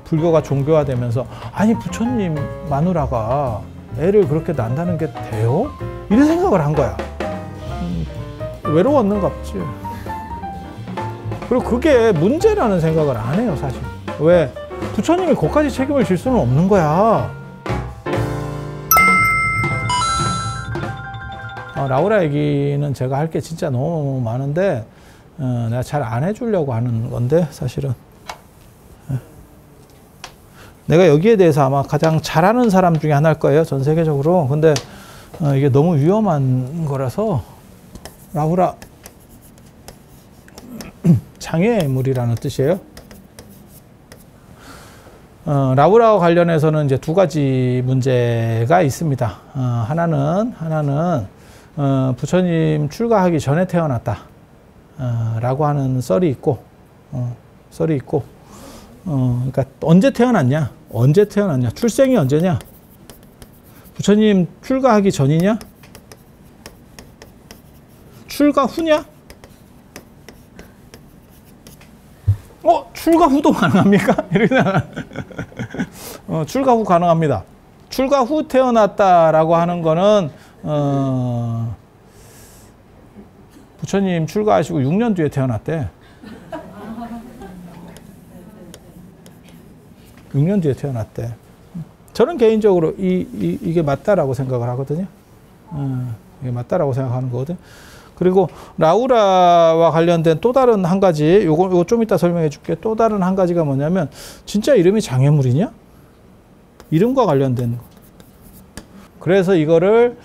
불교가 종교화되면서 아니 부처님 마누라가 애를 그렇게 낳는다는 게 돼요? 이런 생각을 한 거야. 외로웠는갑지. 그리고 그게 문제라는 생각을 안 해요, 사실. 왜? 부처님이 그것까지 책임을 질 수는 없는 거야. 라우라 얘기는 제가 할 게 진짜 너무 많은데 내가 잘 안 해주려고 하는 건데 사실은 내가 여기에 대해서 아마 가장 잘하는 사람 중에 하나일 거예요, 전 세계적으로. 근데 이게 너무 위험한 거라서. 라우라 장애물이라는 뜻이에요. 라우라와 관련해서는 이제 두 가지 문제가 있습니다. 하나는 부처님 출가하기 전에 태어났다 라고 하는 썰이 있고 그러니까 언제 태어났냐? 출생이 언제냐? 부처님 출가하기 전이냐? 출가 후냐? 출가 후도 가능합니까? 출가 후 가능합니다. 출가 후 태어났다라고 하는 거는 부처님 출가하시고 6년 뒤에 태어났대. 6년 뒤에 태어났대. 저는 개인적으로 이게 맞다라고 생각을 하거든요. 이게 맞다라고 생각하는 거거든. 그리고 라우라와 관련된 또 다른 한 가지, 요거 좀 이따 설명해 줄게. 또 다른 한 가지가 뭐냐면, 진짜 이름이 장애물이냐? 이름과 관련된 거. 그래서 이거를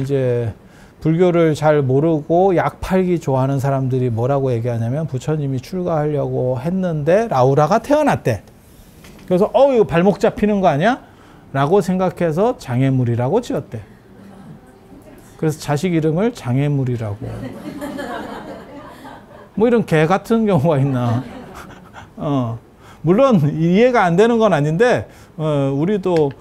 이제 불교를 잘 모르고 약 팔기 좋아하는 사람들이 뭐라고 얘기하냐면, 부처님이 출가하려고 했는데 라우라가 태어났대. 그래서 이거 발목 잡히는 거 아니야? 라고 생각해서 장애물이라고 지었대. 그래서 자식 이름을 장애물이라고. 뭐 이런 개 같은 경우가 있나. 물론 이해가 안 되는 건 아닌데 우리도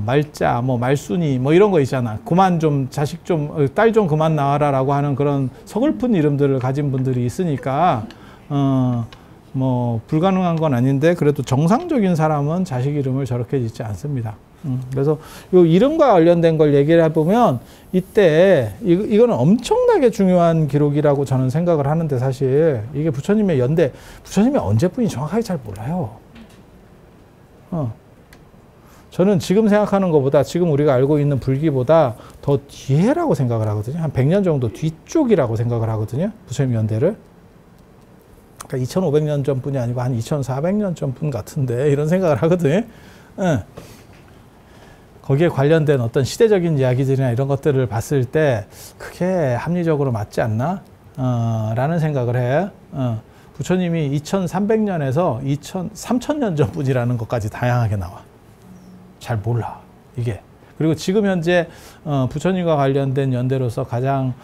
말자, 뭐 말순이, 뭐 이런 거 있잖아. 그만 좀 자식 좀, 딸 좀 그만 낳아라라고 하는 그런 서글픈 이름들을 가진 분들이 있으니까 뭐 불가능한 건 아닌데, 그래도 정상적인 사람은 자식 이름을 저렇게 짓지 않습니다. 그래서 요 이름과 관련된 걸 얘기를 해보면, 이때 이거는 엄청나게 중요한 기록이라고 저는 생각을 하는데, 사실 이게 부처님의 연대, 부처님이 언제뿐이 정확하게 잘 몰라요. 저는 지금 생각하는 것보다, 지금 우리가 알고 있는 불기보다 더 뒤에라고 생각을 하거든요. 한 100년 정도 뒤쪽이라고 생각을 하거든요, 부처님 연대를. 그러니까 2500년 전뿐이 아니고 한 2400년 전뿐 같은데, 이런 생각을 하거든요. 거기에 관련된 어떤 시대적인 이야기들이나 이런 것들을 봤을 때 그게 합리적으로 맞지 않나? 라는 생각을 해. 부처님이 2300년에서 3000년 전뿐이라는 것까지 다양하게 나와. 잘 몰라, 이게. 그리고 지금 현재 부처님과 관련된 연대로서 가장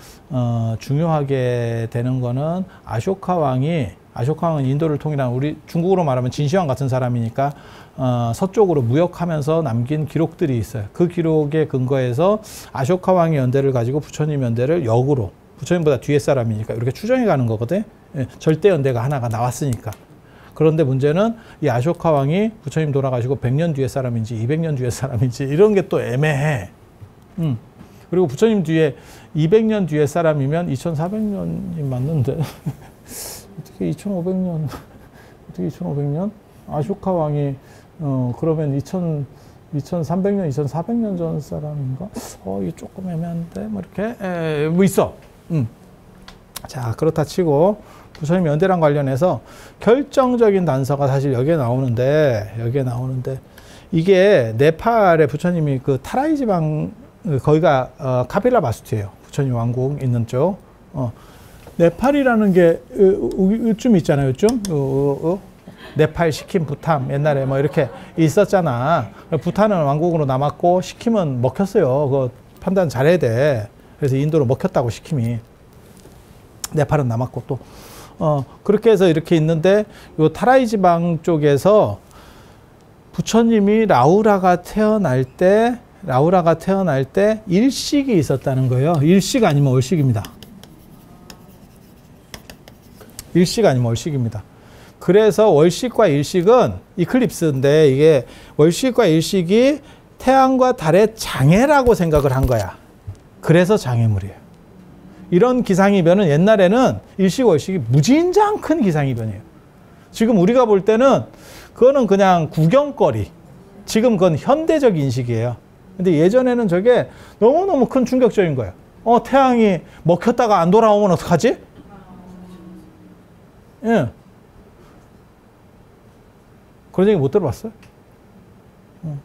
중요하게 되는 거는 아쇼카 왕은 인도를 통일한, 우리 중국으로 말하면 진시황 같은 사람이니까 서쪽으로 무역하면서 남긴 기록들이 있어요. 그 기록에 근거해서 아쇼카 왕의 연대를 가지고 부처님 연대를 역으로, 부처님보다 뒤에 사람이니까 이렇게 추정해 가는 거거든. 절대 연대가 하나가 나왔으니까. 그런데 문제는 이 아쇼카 왕이 부처님 돌아가시고 100년 뒤에 사람인지 200년 뒤에 사람인지 이런 게 또 애매해. 그리고 부처님 뒤에 200년 뒤에 사람이면 2400년이 맞는데 어떻게 2500년, 어떻게 2500년? 아쇼카 왕이 그러면 2300년, 2400년 전 사람인가? 이게 조금 애매한데? 뭐 이렇게 뭐 있어. 자, 그렇다 치고 부처님 연대랑 관련해서 결정적인 단서가 사실 여기에 나오는데 이게 네팔의 부처님이 그 타라이 지방, 거기가 카필라 바스투예요. 부처님 왕국 있는 쪽. 네팔이라는 게 요쯤 있잖아요. 요쯤 네팔, 시킴, 부탐 옛날에 뭐 이렇게 있었잖아. 부탄은 왕국으로 남았고 시킴은 먹혔어요. 그거 판단 잘해야 돼. 그래서 인도로 먹혔다고, 시킴이. 네팔은 남았고 또 그렇게 해서 이렇게 있는데, 요 타라이 지방 쪽에서 부처님이 라우라가 태어날 때 일식이 있었다는 거예요. 일식 아니면 얼식입니다. 일식 아니면 얼식입니다. 그래서 월식과 일식은 이클립스인데 이게 월식과 일식이 태양과 달의 장애라고 생각을 한 거야. 그래서 장애물이에요. 이런 기상이변은 옛날에는 일식, 월식이 무진장 큰 기상이변이에요. 지금 우리가 볼 때는 그거는 그냥 구경거리. 지금 그건 현대적 인식이에요. 근데 예전에는 저게 너무너무 큰 충격적인 거예요. 태양이 먹혔다가 안 돌아오면 어떡하지? 예. 그런 얘기 못 들어봤어요?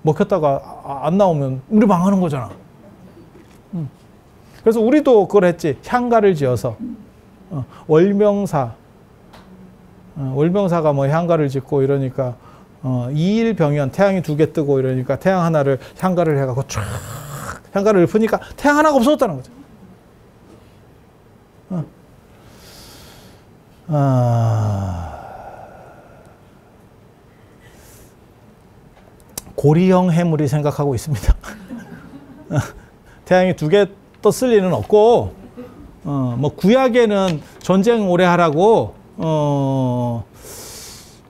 먹혔다가 안 나오면 우리 망하는 거잖아. 그래서 우리도 그걸 했지. 향가를 지어서 월명사, 월명사가 뭐 향가를 짓고 이러니까 이일병연, 태양이 2개 뜨고 이러니까 태양 하나를 향가를 해갖고 쫙 향가를 읊으니까 태양 하나가 없어졌다는 거죠. 고리형 해물이 생각하고 있습니다. 태양이 2개 떴을 리는 없고, 뭐 구약에는 전쟁 오래 하라고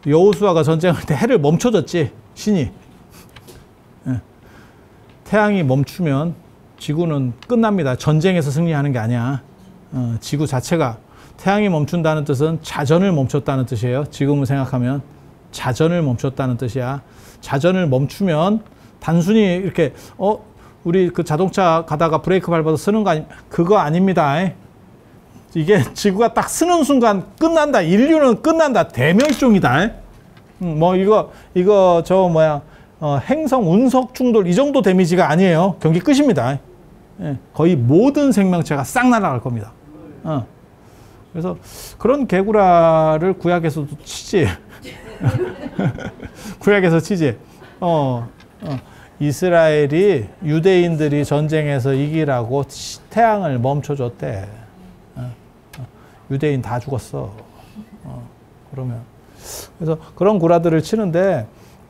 여호수아가 전쟁할 때 해를 멈춰줬지, 신이. 태양이 멈추면 지구는 끝납니다. 전쟁에서 승리하는 게 아니야. 지구 자체가. 태양이 멈춘다는 뜻은 자전을 멈췄다는 뜻이에요. 지금을 생각하면 자전을 멈췄다는 뜻이야. 자전을 멈추면 단순히 이렇게 우리 그 자동차 가다가 브레이크 밟아서 쓰는 거 그거 아닙니다. 이게 지구가 딱 쓰는 순간 끝난다. 인류는 끝난다. 대멸종이다. 뭐 이거 저 뭐야 행성 운석 충돌 이 정도 데미지가 아니에요. 경기 끝입니다. 거의 모든 생명체가 싹 날아갈 겁니다. 그래서 그런 개구라를 구약에서도 치지. 구약에서 치지. 이스라엘이 유대인들이 전쟁에서 이기라고 태양을 멈춰줬대. 유대인 다 죽었어. 그러면 그래서 그런 구라들을 치는데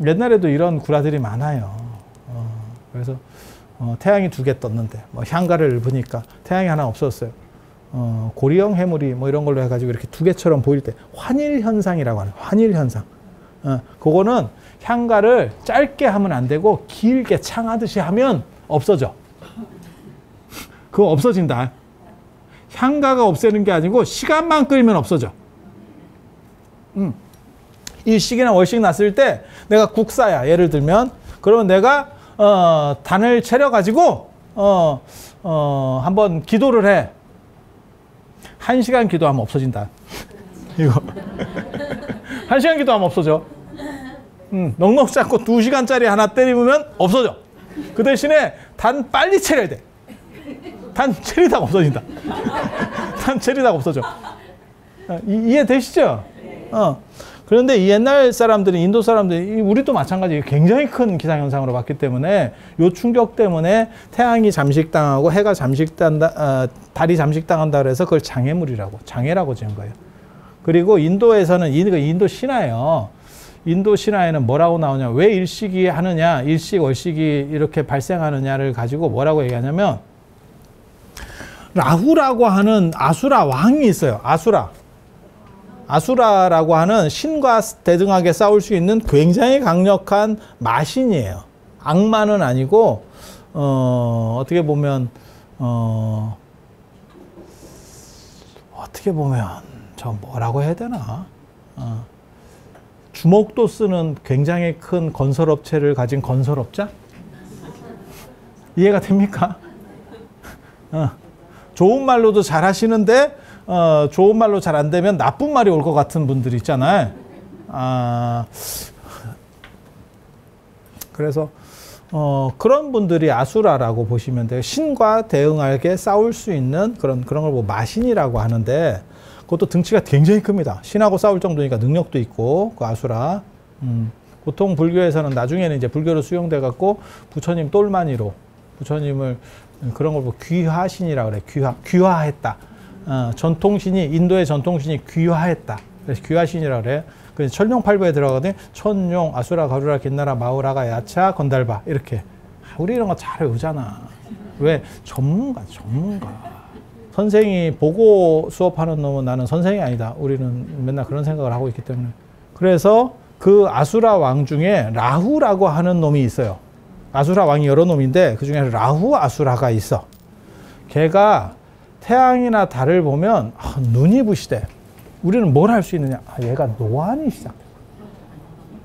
옛날에도 이런 구라들이 많아요. 그래서 태양이 2개 떴는데 뭐 향가를 읊으니까 태양이 하나 없었어요. 고리형 해물이 뭐 이런 걸로 해가지고 이렇게 2개처럼 보일 때 환일 현상이라고 하는 환일 현상. 그거는 향가를 짧게 하면 안 되고 길게 창하듯이 하면 없어져. 그거 없어진다. 향가가 없애는 게 아니고 시간만 끌면 없어져. 일식이나 월식 났을 때 내가 국사야. 예를 들면 그러면 내가 단을 차려가지고 한번 기도를 해. 1시간 기도하면 없어진다. 이거 1시간 기도하면 없어져. 넉넉 잡고 2시간짜리 하나 때리면 없어져. 그 대신에 단 빨리 차려야 돼. 단 체리다가 없어진다. 단 체리다가 없어져. 이해되시죠? 그런데 이 옛날 사람들이, 인도 사람들이, 우리도 마찬가지 굉장히 큰 기상현상으로 봤기 때문에 요 충격 때문에 태양이 잠식당하고 해가 잠식당한다, 달이 잠식당한다 그래서 그걸 장애물이라고, 장애라고 지은 거예요. 그리고 인도에서는, 인도 신화예요. 인도 신화에는 뭐라고 나오냐, 왜 일식이 하느냐, 일식, 월식이 이렇게 발생하느냐를 가지고 뭐라고 얘기하냐면, 라후라고 하는 아수라 왕이 있어요. 아수라라고 하는 신과 대등하게 싸울 수 있는 굉장히 강력한 마신이에요. 악마는 아니고 어떻게 보면 저 뭐라고 해야 되나? 주먹도 쓰는 굉장히 큰 건설업체를 가진 건설업자? 이해가 됩니까? 좋은 말로도 잘 하시는데 좋은 말로 잘 안 되면 나쁜 말이 올 것 같은 분들 있잖아요. 그래서 그런 분들이 아수라라고 보시면 돼요. 신과 대응하게 싸울 수 있는 그런 걸 뭐 마신이라고 하는데, 그것도 등치가 굉장히 큽니다. 신하고 싸울 정도니까 능력도 있고, 그 아수라. 보통 불교에서는 나중에는 이제 불교로 수용돼 갖고 부처님 똘마니로, 부처님을 그런 걸 보고 귀화신이라고 그래. 귀화했다. 전통신이, 인도의 전통신이 귀화했다. 그래서 귀화신이라고 그래요. 그래서 천룡팔부에 들어가거든요. 천룡, 아수라, 가루라, 깃나라, 마우라가, 야차, 건달바. 이렇게. 우리 이런 거 잘 외우잖아. 왜? 전문가. 선생이 보고 수업하는 놈은 나는 선생이 아니다. 우리는 맨날 그런 생각을 하고 있기 때문에. 그래서 그 아수라 왕 중에 라후라고 하는 놈이 있어요. 아수라 왕이 여러 놈인데 그 중에 라후 아수라가 있어. 걔가 태양이나 달을 보면 눈이 부시대. 우리는 뭘 할 수 있느냐? 얘가 노안이 시작돼.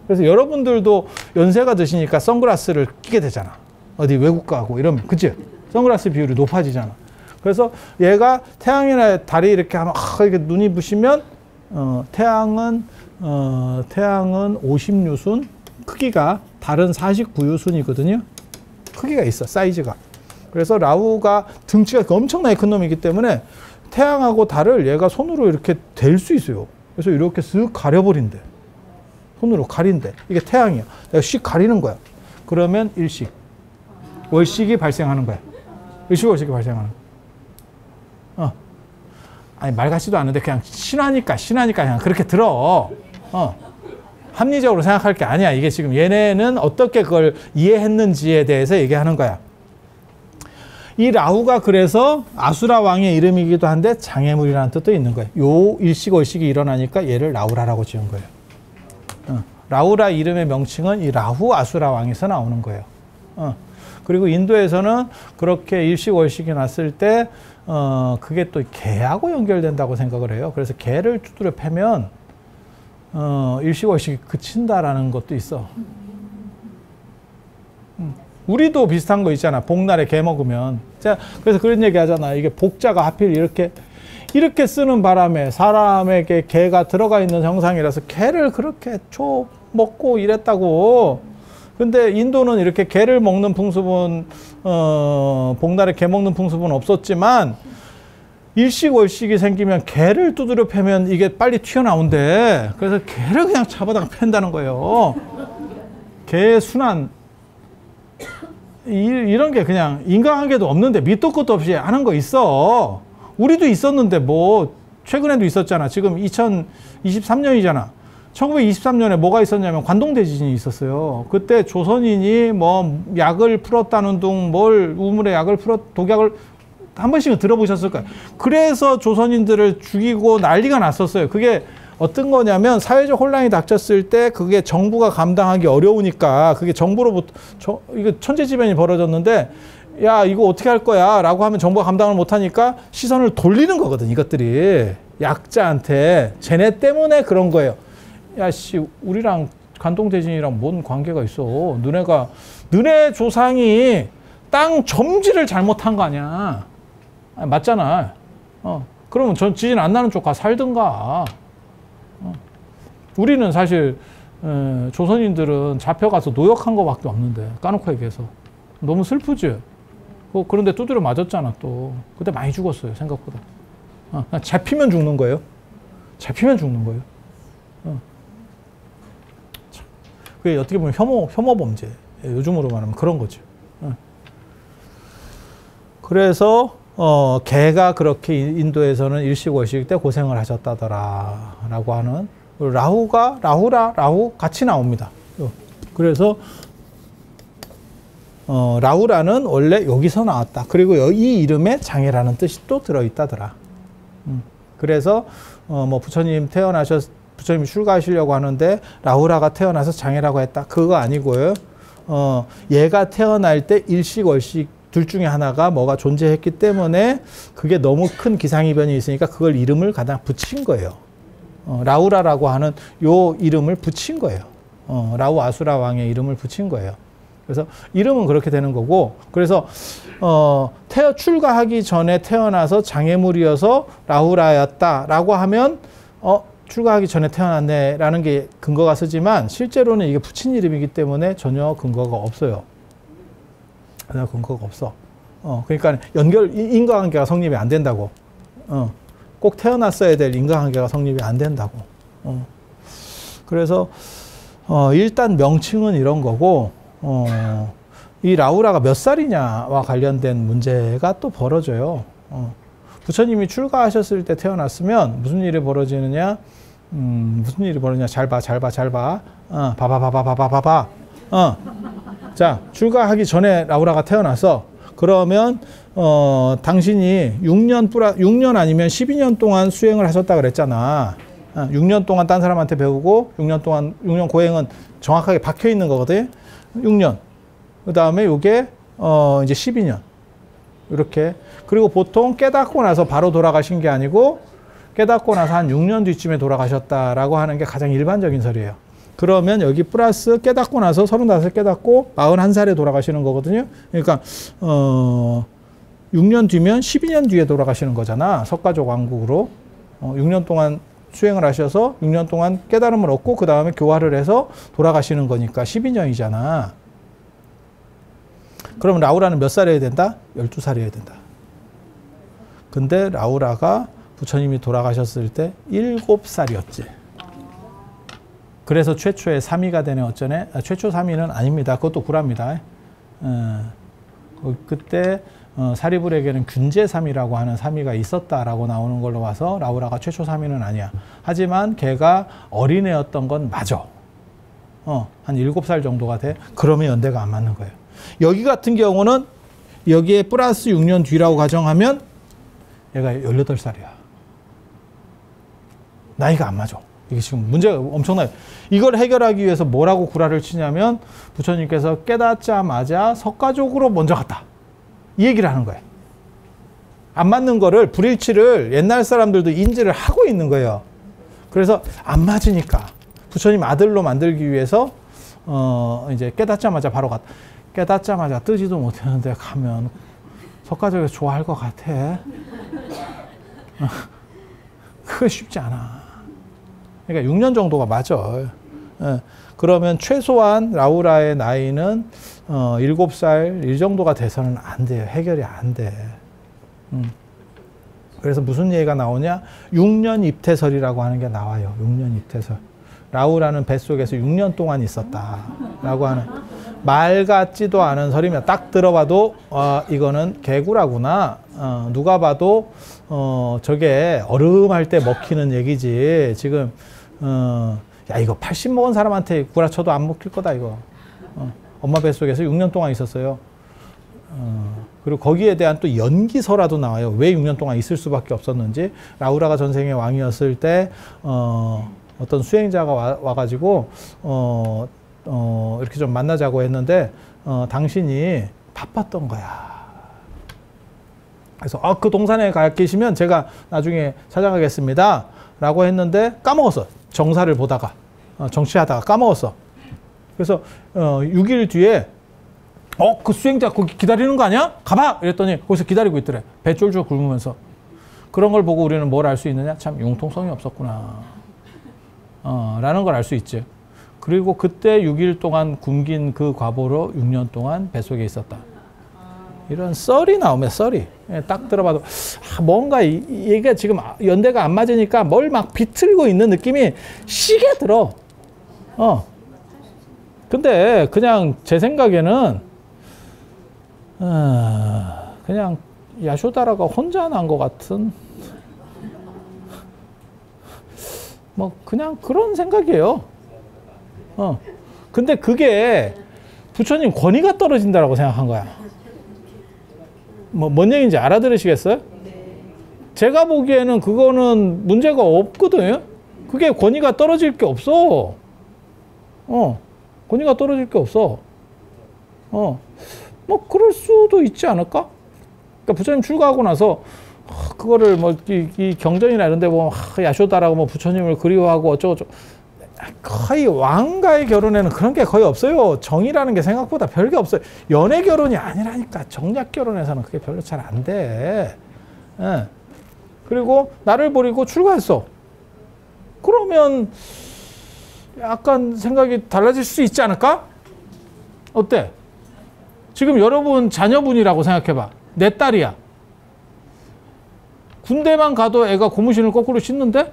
그래서 여러분들도 연세가 드시니까 선글라스를 끼게 되잖아. 어디 외국 가고 이러면, 그치? 선글라스 비율이 높아지잖아. 그래서 얘가 태양이나 달이 이렇게 하면 이렇게 눈이 부시면 태양은 50유순, 크기가 달은 49유순이거든요. 크기가 있어, 사이즈가. 그래서 라후가 등치가 엄청나게 큰 놈이기 때문에 태양하고 달을 얘가 손으로 이렇게 댈 수 있어요. 그래서 이렇게 쓱 가려버린대. 손으로 가린대. 이게 태양이야. 내가 씩 가리는 거야. 그러면 일식, 월식이 발생하는 거야. 일식, 월식이 발생하는 거야. 아니, 말 같지도 않은데 그냥 신하니까 그냥 그렇게 들어. 합리적으로 생각할 게 아니야. 이게 지금 얘네는 어떻게 그걸 이해했는지에 대해서 얘기하는 거야. 이 라후가 그래서 아수라 왕의 이름이기도 한데 장애물이라는 뜻도 있는 거예요. 요 일식월식이 일어나니까 얘를 라후라라고 지은 거예요. 라후라 이름의 명칭은 이 라후 아수라 왕에서 나오는 거예요. 그리고 인도에서는 그렇게 일식월식이 났을 때 그게 또 개하고 연결된다고 생각을 해요. 그래서 개를 두드려 패면 일식월식이 그친다라는 것도 있어. 우리도 비슷한 거 있잖아. 복날에 개 먹으면. 자, 그래서 그런 얘기 하잖아. 이게 복자가 하필 이렇게 쓰는 바람에 사람에게 개가 들어가 있는 형상이라서 개를 그렇게 먹고 이랬다고. 근데 인도는 이렇게 개를 먹는 풍습은, 복날에 개 먹는 풍습은 없었지만, 일식월식이 생기면 개를 두드려 패면 이게 빨리 튀어나온대. 그래서 개를 그냥 잡아다가 팬다는 거예요. 개의 순환. 이런 게 그냥 인간관계도 없는데 밑도 끝도 없이 하는 거 있어. 우리도 있었는데 뭐 최근에도 있었잖아. 지금 2023년이잖아. 1923년에 뭐가 있었냐면 관동대지진이 있었어요. 그때 조선인이 뭐 약을 풀었다는 둥 우물에 약을 독약을 한 번씩은 들어보셨을 거예요. 그래서 조선인들을 죽이고 난리가 났었어요. 그게 어떤 거냐면 사회적 혼란이 닥쳤을 때 그게 정부가 감당하기 어려우니까 그게 정부로부터 이거 천재지변이 벌어졌는데 야 이거 어떻게 할 거야 라고 하면 정부가 감당을 못하니까 시선을 돌리는 거거든. 이것들이 약자한테. 쟤네 때문에 그런 거예요. 야 씨 우리랑 관동대진이랑 뭔 관계가 있어. 너네 조상이 땅 점지를 잘못한 거 아니야. 맞잖아. 그러면 전 지진 안 나는 쪽 가 살든가. 우리는 사실 조선인들은 잡혀가서 노역한 거밖에 없는데 까놓고 얘기해서 너무 슬프지. 그런데 두드려 맞았잖아 또. 그때 많이 죽었어요 생각보다. 잡히면 죽는 거예요. 잡히면 죽는 거예요. 그게 어떻게 보면 혐오 범죄. 요즘으로 말하면 그런 거죠. 그래서 개가 그렇게 인도에서는 일식월식 때 고생을 하셨다더라라고 하는. 라후 같이 나옵니다. 그래서 라후라는 원래 여기서 나왔다. 그리고 이 이름에 장애라는 뜻이 또 들어있다더라. 그래서 뭐 부처님이 출가하시려고 하는데 라후라가 태어나서 장애라고 했다. 그거 아니고요. 얘가 태어날 때 일식월식 둘 중에 하나가 뭐가 존재했기 때문에 그게 너무 큰 기상이변이 있으니까 그걸 이름을 갖다 붙인 거예요. 라후라라고 하는 요 이름을 붙인 거예요. 라후 아수라 왕의 이름을 붙인 거예요. 그래서 이름은 그렇게 되는 거고, 그래서 출가하기 전에 태어나서 장애물이어서 라후라였다라고 하면 출가하기 전에 태어났네라는 게 근거가 쓰지만 실제로는 이게 붙인 이름이기 때문에 전혀 근거가 없어요. 전혀 근거가 없어. 그러니까 인과관계가 성립이 안 된다고. 꼭 태어났어야 될 인과관계가 성립이 안 된다고. 그래서 일단 명칭은 이런 거고, 이 라후라가 몇 살이냐와 관련된 문제가 또 벌어져요. 부처님이 출가하셨을 때 태어났으면 무슨 일이 벌어지느냐? 무슨 일이 벌어지냐? 잘 봐. 봐봐. 자, 출가하기 전에 라후라가 태어나서 그러면 당신이 6년 아니면 12년 동안 수행을 하셨다 그랬잖아. 6년 동안 딴 사람한테 배우고 6년 고행은 정확하게 박혀 있는 거거든요. 6년. 그 다음에 요게 이제 12년. 이렇게. 그리고 보통 깨닫고 나서 바로 돌아가신 게 아니고 깨닫고 나서 한 6년 뒤쯤에 돌아가셨다라고 하는 게 가장 일반적인 설이에요. 그러면 여기 플러스 깨닫고 나서 35살 깨닫고 41살에 돌아가시는 거거든요. 그러니까 6년 뒤면 12년 뒤에 돌아가시는 거잖아. 석가족 왕국으로. 6년 동안 수행을 하셔서 6년 동안 깨달음을 얻고 그 다음에 교화를 해서 돌아가시는 거니까 12년이잖아. 그럼 라우라는 몇 살이어야 된다? 12살이어야 된다. 근데 라우라가 부처님이 돌아가셨을 때 7살이었지. 그래서 최초의 3위가 되네 어쩌네. 최초 3위는 아닙니다. 그것도 구라입니다. 그때 사리불에게는 균제3위라고 하는 3위가 있었다라고 나오는 걸로 봐서 라우라가 최초 3위는 아니야. 하지만 걔가 어린애였던 건 맞아. 한 7살 정도가 돼. 그러면 연대가 안 맞는 거예요. 여기 같은 경우는 여기에 플러스 6년 뒤라고 가정하면 얘가 18살이야. 나이가 안 맞아. 이게 지금 문제가 엄청나요. 이걸 해결하기 위해서 뭐라고 구라를 치냐면 부처님께서 깨닫자마자 석가족으로 먼저 갔다. 이 얘기를 하는 거예요. 안 맞는 거를 불일치를 옛날 사람들도 인지를 하고 있는 거예요. 그래서 안 맞으니까 부처님 아들로 만들기 위해서 이제 깨닫자마자 바로 갔다. 깨닫자마자 뜨지도 못했는데 가면 석가족에서 좋아할 것 같아. 그거 쉽지 않아. 그러니까 6년 정도가 맞아. 그러면 최소한 라우라의 나이는 7살 이 정도가 돼서는 안 돼요. 해결이 안 돼. 그래서 무슨 얘기가 나오냐? 6년 입퇴설이라고 하는 게 나와요. 6년 입퇴설. 라우라는 뱃속에서 6년 동안 있었다라고 하는 말 같지도 않은 설이면 딱 들어봐도 이거는 개구라구나. 누가 봐도 저게 얼음할 때 먹히는 얘기지. 지금 야 이거 80 먹은 사람한테 구라쳐도 안 먹힐 거다 이거. 엄마 뱃속에서 6년 동안 있었어요. 그리고 거기에 대한 또 연기서라도 나와요. 왜 6년 동안 있을 수밖에 없었는지. 라우라가 전생의 왕이었을 때 어떤 수행자가 와가지고 이렇게 좀 만나자고 했는데 당신이 바빴던 거야. 그래서 그 동산에 가 계시면 제가 나중에 찾아가겠습니다 라고 했는데 까먹었어. 정사를 보다가 정치하다가 까먹었어. 그래서 6일 뒤에 그 수행자 거기 기다리는 거 아니야? 가봐! 이랬더니 거기서 기다리고 있더래. 배 쫄쫄 굶으면서. 그런 걸 보고 우리는 뭘 알 수 있느냐? 참 융통성이 없었구나 라는 걸 알 수 있죠. 그리고 그때 6일 동안 굶긴 그 과보로 6년 동안 뱃속에 있었다. 이런 썰이 나오면 썰이 딱 들어봐도 뭔가 얘가 지금 연대가 안 맞으니까 뭘 막 비틀고 있는 느낌이 시게 들어. 근데 그냥 제 생각에는 그냥 야쇼다라가 혼자 난 것 같은 뭐 그냥 그런 생각이에요. 근데 그게 부처님 권위가 떨어진다라고 생각한 거야. 뭔 얘기인지 알아들으시겠어요? 제가 보기에는 그거는 문제가 없거든요. 그게 권위가 떨어질 게 없어. 권위가 떨어질 게 없어. 뭐 그럴 수도 있지 않을까? 그러니까 부처님 출가하고 나서 그거를 뭐 이 경전이나 이런 데 보면 야쇼다라고 뭐 부처님을 그리워하고 어쩌고저쩌고 거의 왕과의 결혼에는 그런 게 거의 없어요. 정이라는 게 생각보다 별게 없어요. 연애 결혼이 아니라니까. 정략 결혼에서는 그게 별로 잘 안 돼. 그리고 나를 버리고 출가했어. 그러면 약간 생각이 달라질 수 있지 않을까? 어때? 지금 여러분 자녀분이라고 생각해봐. 내 딸이야. 군대만 가도 애가 고무신을 거꾸로 신는데?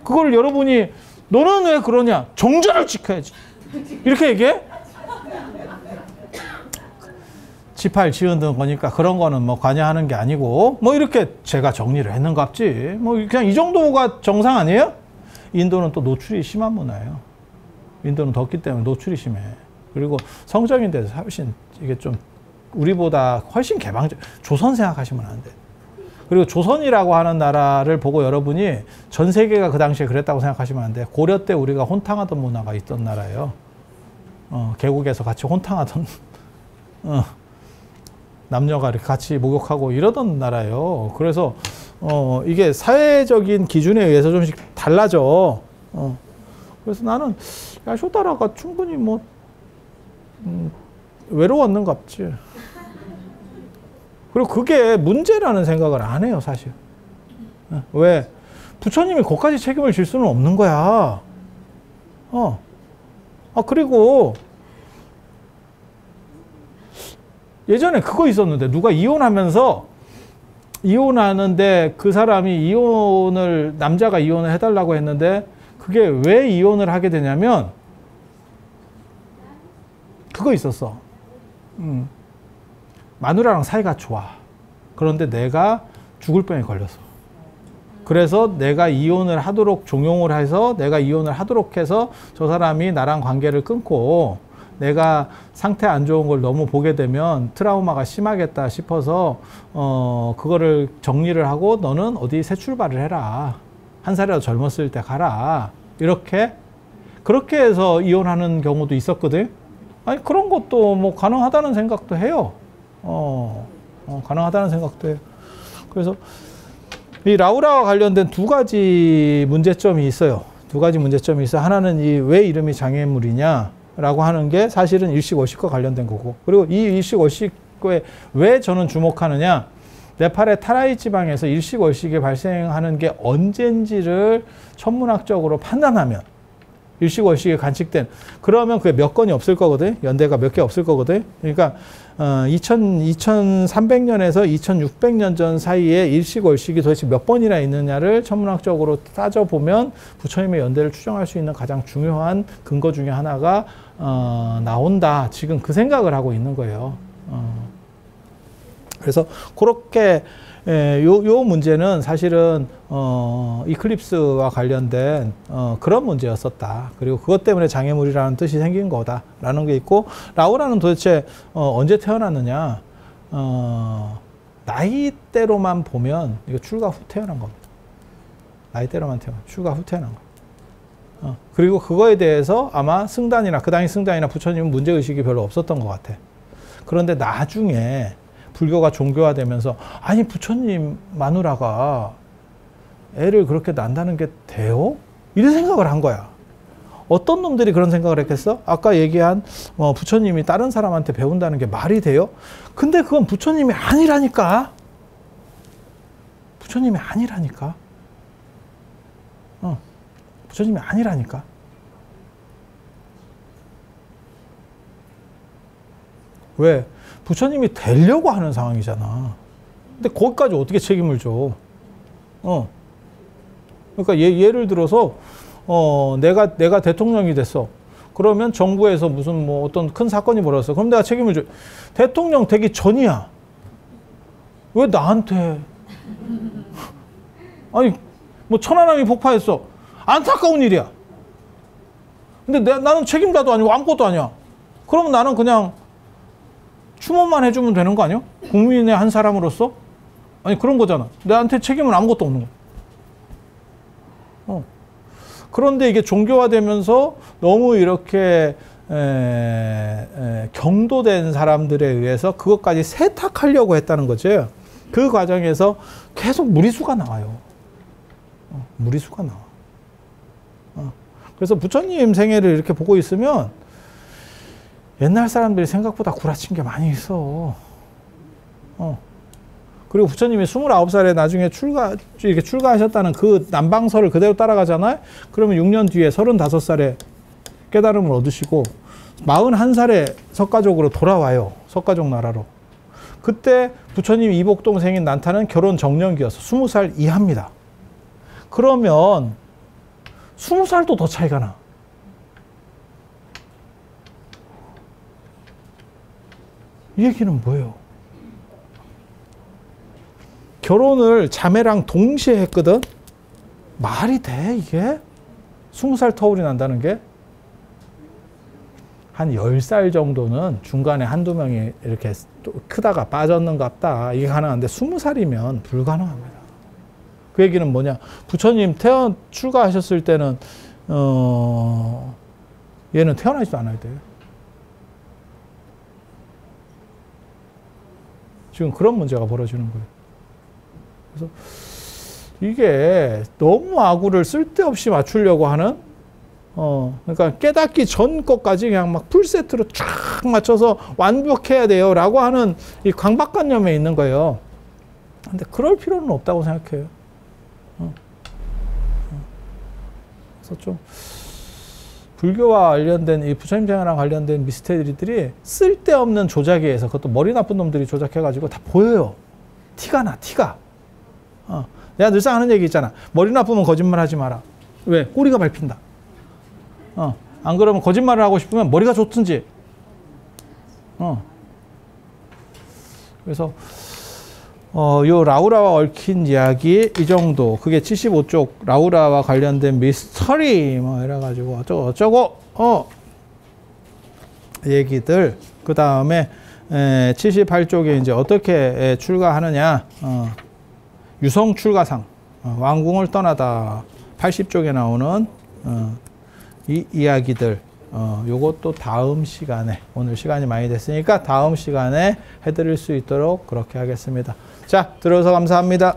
그걸 여러분이 너는 왜 그러냐? 정절을 지켜야지. 이렇게 얘기해? 지팔 지은 거니까 그런 거는 뭐 관여하는 게 아니고 뭐 이렇게 제가 정리를 했는갑지. 뭐 그냥 이 정도가 정상 아니에요? 인도는 또 노출이 심한 문화예요. 인도는 덥기 때문에 노출이 심해. 그리고 성적인데서 훨씬 이게 좀 우리보다 훨씬 개방적. 조선 생각하시면 안 돼. 그리고 조선이라고 하는 나라를 보고 여러분이 전 세계가 그 당시에 그랬다고 생각하시면 안 돼요. 고려 때 우리가 혼탕하던 문화가 있던 나라예요. 계곡에서 같이 혼탕하던 남녀가 이렇게 같이 목욕하고 이러던 나라예요. 그래서 이게 사회적인 기준에 의해서 좀씩 달라져. 그래서 나는 야, 쇼다라가 충분히 뭐 외로웠는갑지. 그리고 그게 문제라는 생각을 안 해요, 사실. 왜? 부처님이 거기까지 책임을 질 수는 없는 거야. 그리고 예전에 그거 있었는데, 누가 이혼하는데 그 사람이 남자가 이혼을 해달라고 했는데, 그게 왜 이혼을 하게 되냐면, 그거 있었어. 마누라랑 사이가 좋아. 그런데 내가 죽을 병에 걸렸어. 그래서 내가 이혼을 하도록 종용을 해서 내가 이혼을 하도록 해서 저 사람이 나랑 관계를 끊고 내가 상태 안 좋은 걸 너무 보게 되면 트라우마가 심하겠다 싶어서 그거를 정리를 하고 너는 어디 새 출발을 해라. 한 살이라도 젊었을 때 가라. 그렇게 해서 이혼하는 경우도 있었거든. 아니 그런 것도 뭐 가능하다는 생각도 해요. 가능하다는 생각도 해요. 그래서 이 라우라와 관련된 두 가지 문제점이 있어요. 하나는 왜 이름이 장애물이냐라고 하는 게 사실은 일식월식과 관련된 거고, 그리고 이 일식월식에 왜 저는 주목하느냐, 네팔의 타라이 지방에서 일식월식이 발생하는 게 언젠지를 천문학적으로 판단하면 일식월식이 관측된, 그러면 그게 몇 건이 없을 거거든. 연대가 몇 개 없을 거거든. 그러니까 2300년에서 2600년 전 사이에 일식월식이 도대체 몇 번이나 있느냐를 천문학적으로 따져보면 부처님의 연대를 추정할 수 있는 가장 중요한 근거 중에 하나가 나온다. 지금 그 생각을 하고 있는 거예요. 그래서 그렇게 요 문제는 사실은 이클립스와 관련된 그런 문제였었다. 그리고 그것 때문에 장애물이라는 뜻이 생긴 거다라는 게 있고, 라우라는 도대체 언제 태어났느냐, 나이대로만 보면 이거 출가 후 태어난 겁니다. 나이대로만 출가 후 태어난 거. 그리고 그거에 대해서 아마 승단이나 그 당시 승단이나 부처님은 문제의식이 별로 없었던 것 같아. 그런데 나중에 불교가 종교화되면서 아니 부처님 마누라가 애를 그렇게 낳는다는 게 돼요? 이런 생각을 한 거야. 어떤 놈들이 그런 생각을 했겠어? 아까 얘기한 부처님이 다른 사람한테 배운다는 게 말이 돼요? 근데 그건 부처님이 아니라니까. 부처님이 아니라니까. 부처님이 아니라니까. 왜? 부처님이 되려고 하는 상황이잖아. 근데 거기까지 어떻게 책임을 줘? 그러니까 예를 들어서 내가 대통령이 됐어. 그러면 정부에서 무슨 뭐 어떤 큰 사건이 벌어졌어. 그럼 내가 책임을 줘. 대통령 되기 전이야. 왜 나한테? 아니 뭐 천안함이 폭파했어. 안타까운 일이야. 근데 나는 책임자도 아니고 아무것도 아니야. 그러면 나는 그냥 추모만 해주면 되는 거 아니야? 국민의 한 사람으로서? 아니 그런 거잖아. 내한테 책임은 아무것도 없는 거야. 그런데 이게 종교화되면서 너무 이렇게 경도된 사람들에 의해서 그것까지 세탁하려고 했다는 거죠. 그 과정에서 계속 무리수가 나와요. 무리수가 나와. 그래서 부처님 생애를 이렇게 보고 있으면 옛날 사람들이 생각보다 구라친 게 많이 있어. 그리고 부처님이 29살에 나중에 이렇게 출가하셨다는 그 남방설을 그대로 따라가잖아요. 그러면 6년 뒤에 35살에 깨달음을 얻으시고 41살에 석가족으로 돌아와요. 석가족 나라로. 그때 부처님 이복 동생인 난타는 결혼 정년기였어. 20살 이하입니다. 그러면 20살도 더 차이가 나. 이 얘기는 뭐예요? 결혼을 자매랑 동시에 했거든? 말이 돼, 이게? 20살 터울이 난다는 게? 한 10살 정도는 중간에 한두 명이 이렇게 또 크다가 빠졌는갑다. 이게 가능한데 20살이면 불가능합니다. 그 얘기는 뭐냐? 부처님 출가하셨을 때는 얘는 태어나지도 않아야 돼요. 지금 그런 문제가 벌어지는 거예요. 그래서 이게 너무 아구를 쓸데없이 맞추려고 하는 그러니까 깨닫기 전 것까지 그냥 막 풀세트로 쫙 맞춰서 완벽해야 돼요 라고 하는 이 강박관념에 있는 거예요. 근데 그럴 필요는 없다고 생각해요. 그래서 좀 불교와 관련된 이 부처님 생활랑 관련된 미스테리들이 쓸데없는 조작에 의해서 그것도 머리 나쁜 놈들이 조작해가지고 다 보여요. 티가 나, 티가. 내가 늘상 하는 얘기 있잖아. 머리 나쁘면 거짓말 하지 마라. 왜? 꼬리가 밟힌다. 안 그러면 거짓말을 하고 싶으면 머리가 좋든지. 그래서 요 라우라와 얽힌 이야기 이 정도. 그게 75쪽 라우라와 관련된 미스터리 뭐 이래가지고 어쩌고 얘기들. 그 다음에 78쪽에 이제 어떻게 출가하느냐. 유성 출가상. 왕궁을 떠나다. 80쪽에 나오는 이 이야기들. 요것도 다음 시간에, 오늘 시간이 많이 됐으니까 다음 시간에 해드릴 수 있도록 그렇게 하겠습니다. 자, 들어서 감사합니다.